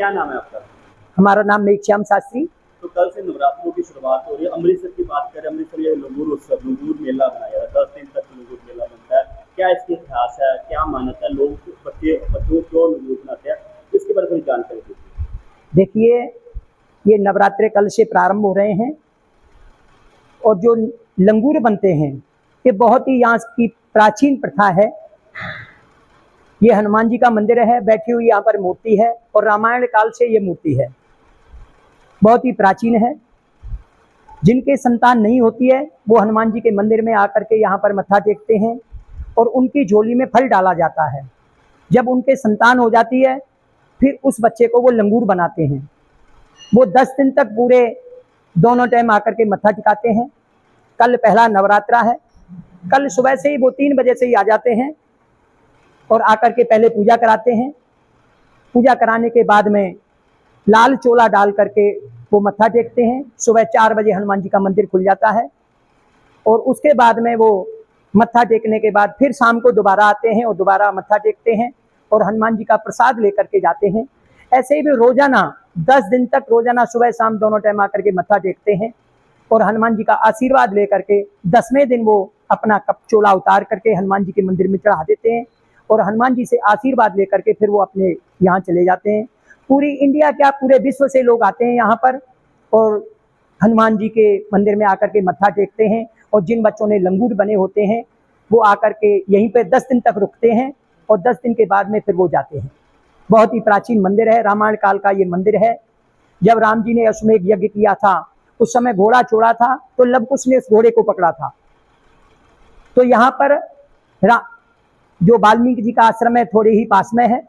क्या नाम है आपका? हमारा नाम मेघश्याम शास्त्री। तो कल से नवरात्रों की शुरुआत हो रही है। अमृतसर की बात करें, अमृतसर ये लंगूर उत्सव, लंगूर मेला बनाया जाता है, 10 दिन तक लंगूर मेला बनता है। क्या इसकी इतिहास है, क्या मान्यता है, लोग बच्चों क्यों लंगूर बनाते हैं, इसके बारे में जानकारी दीजिए। देखिए, ये नवरात्रे कल से प्रारंभ हो रहे हैं और जो लंगूर बनते हैं ये बहुत ही यहाँ की प्राचीन प्रथा है। ये हनुमान जी का मंदिर है, बैठी हुई यहाँ पर मूर्ति है और रामायण काल से ये मूर्ति है, बहुत ही प्राचीन है। जिनके संतान नहीं होती है वो हनुमान जी के मंदिर में आकर के यहाँ पर मत्था टेकते हैं और उनकी झोली में फल डाला जाता है। जब उनके संतान हो जाती है फिर उस बच्चे को वो लंगूर बनाते हैं। वो 10 दिन तक पूरे दोनों टाइम आकर के मत्था टिकाते हैं। कल पहला नवरात्रा है, कल सुबह से ही वो 3 बजे से ही आ जाते हैं और आकर के पहले पूजा कराते हैं। पूजा कराने के बाद में लाल चोला डाल करके वो मत्था टेकते हैं। सुबह 4 बजे हनुमान जी का मंदिर खुल जाता है और उसके बाद में वो मत्था टेकने के बाद फिर शाम को दोबारा आते हैं और दोबारा मत्था टेकते हैं और हनुमान जी का प्रसाद लेकर के जाते हैं। ऐसे ही भी रोजाना 10 दिन तक रोजाना सुबह शाम दोनों टाइम आकर के मत्था टेकते हैं और हनुमान जी का आशीर्वाद लेकर के 10वें दिन वो अपना कप चोला उतार करके हनुमान जी के मंदिर में चढ़ा देते हैं और हनुमान जी से आशीर्वाद लेकर के फिर वो अपने यहाँ चले जाते हैं। पूरी इंडिया क्या पूरे विश्व से लोग आते हैं यहाँ पर और हनुमान जी के मंदिर में आकर के मत्था टेकते हैं और जिन बच्चों ने लंगूर बने होते हैं वो आकर के यहीं पे 10 दिन तक रुकते हैं और 10 दिन के बाद में फिर वो जाते हैं। बहुत ही प्राचीन मंदिर है, रामायण काल का ये मंदिर है। जब राम जी ने अश्वमेध यज्ञ किया था उस समय घोड़ा छोड़ा था तो लव कुश ने उस घोड़े को पकड़ा था। तो यहाँ पर जो वाल्मीकि जी का आश्रम है थोड़े ही पास में है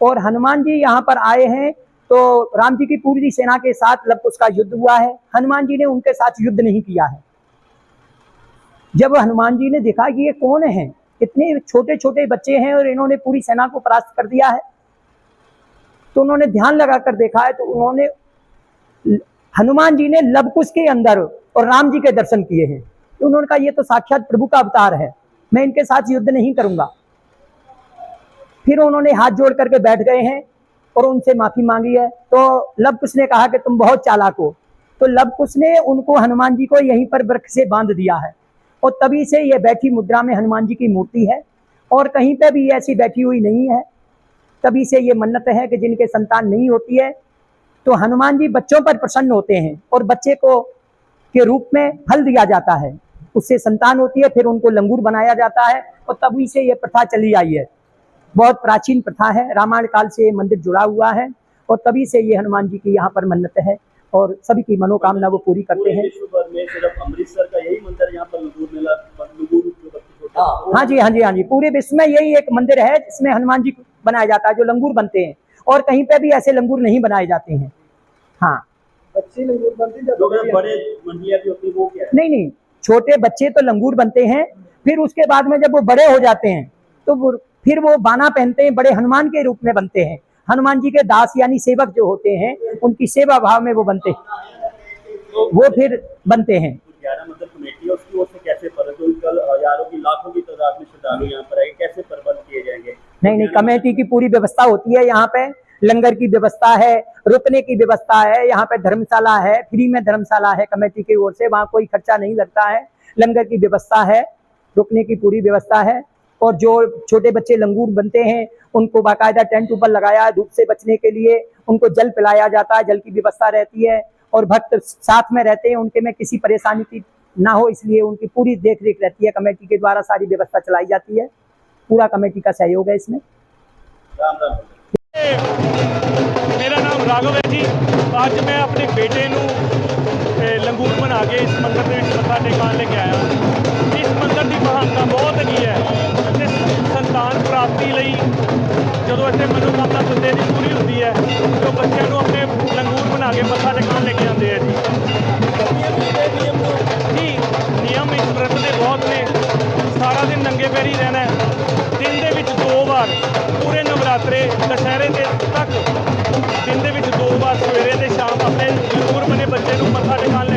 और हनुमान जी यहाँ पर आए हैं तो राम जी की पूरी सेना के साथ लव कुश का युद्ध हुआ है। हनुमान जी ने उनके साथ युद्ध नहीं किया है। जब हनुमान जी ने देखा कि ये कौन है, इतने छोटे छोटे बच्चे हैं और इन्होंने पूरी सेना को परास्त कर दिया है, तो उन्होंने ध्यान लगाकर देखा है तो उन्होंने हनुमान जी ने लव कुश के अंदर और राम जी के दर्शन किए हैं। तो उन्होंने कहा ये तो साक्षात प्रभु का अवतार है। मैं इनके साथ युद्ध नहीं करूंगा। फिर उन्होंने हाथ जोड़ करके बैठ गए हैं और उनसे माफी मांगी है। तो लव कुश ने कहा कि तुम बहुत चालाक हो। तो लव कुश ने उनको हनुमान जी को यहीं पर वृक्ष से बांध दिया है और तभी से ये बैठी मुद्रा में हनुमान जी की मूर्ति है और कहीं पे भी ऐसी बैठी हुई नहीं है। तभी से ये मन्नत है कि जिनके संतान नहीं होती है तो हनुमान जी बच्चों पर प्रसन्न होते हैं और बच्चे को के रूप में फल दिया जाता है, उससे संतान होती है, फिर उनको लंगूर बनाया जाता है और तभी से ये प्रथा चली आई है। बहुत प्राचीन प्रथा है, रामायण काल से ये मंदिर जुड़ा हुआ है और तभी से ये हनुमान जी की यहाँ पर मन्नत है और सभी की मनोकामना वो पूरी करते हैं। विश्व भर में सिर्फ अमृतसर का यही मंदिर यहाँ पर लंगूर मेला हाँ जी, हाँ जी, हाँ जी, पूरे विश्व में यही एक मंदिर है जिसमें हनुमान जी बनाया जाता है जो लंगूर बनते हैं और कहीं पे भी ऐसे लंगूर नहीं बनाए जाते हैं। हाँ, बच्चे लंगूर बनते हैं, बड़े मंडलियां भी होती है वो क्या है? नहीं, छोटे बच्चे तो लंगूर बनते हैं, फिर उसके बाद में जब वो बड़े हो जाते हैं तो फिर वो बाना पहनते हैं, बड़े हनुमान के रूप में बनते हैं। हनुमान जी के दास यानी सेवक जो होते हैं उनकी सेवा भाव में वो बनते वो फिर बनते हैं। 11 मतलब कमेटी है उसकी ओर से कैसे कल हजारों की लाखों की तादाद में श्रद्धालु यहाँ पर आए, कैसे प्रबंध किए जाएंगे? नहीं, कमेटी की पूरी व्यवस्था होती है। यहाँ पे लंगर की व्यवस्था है, रुकने की व्यवस्था है, यहाँ पे धर्मशाला है, फ्री में धर्मशाला है कमेटी की ओर से, वहाँ कोई खर्चा नहीं लगता है। लंगर की व्यवस्था है, रुकने की पूरी व्यवस्था है और जो छोटे बच्चे लंगूर बनते हैं उनको बाकायदा टेंट ऊपर लगाया है धूप से बचने के लिए, उनको जल पिलाया जाता है, जल की व्यवस्था रहती है और भक्त साथ में रहते हैं, उनके में किसी परेशानी की ना हो इसलिए उनकी पूरी देख रेख रहती है। कमेटी के द्वारा सारी व्यवस्था चलाई जाती है, पूरा कमेटी का सहयोग है इसमें। राम राम। मेरा नाम राघव है जी। आज मैं अपने बेटे लंगूर बना के इस मंदिर के मत्था टेकन लेके आया। इस मंदिर की महानता बहुत हैगी है ते संतान प्राप्ति लई जो इतने मनोकामना बंदे की पूरी होती है तो बच्चों को अपने लंगूर बना के मत्था टेकन लेके आते हैं जी। नियम इस व्रत के बहुत ने, सारा दिन नंगे पैरी रहना है, दिन के विच 2 बार पूरे नवरात्रे दशहरे तक दिन के विच 2 बार सवेरे ते शाम अपने लंगूर बने बच्चे को मत्था टेकन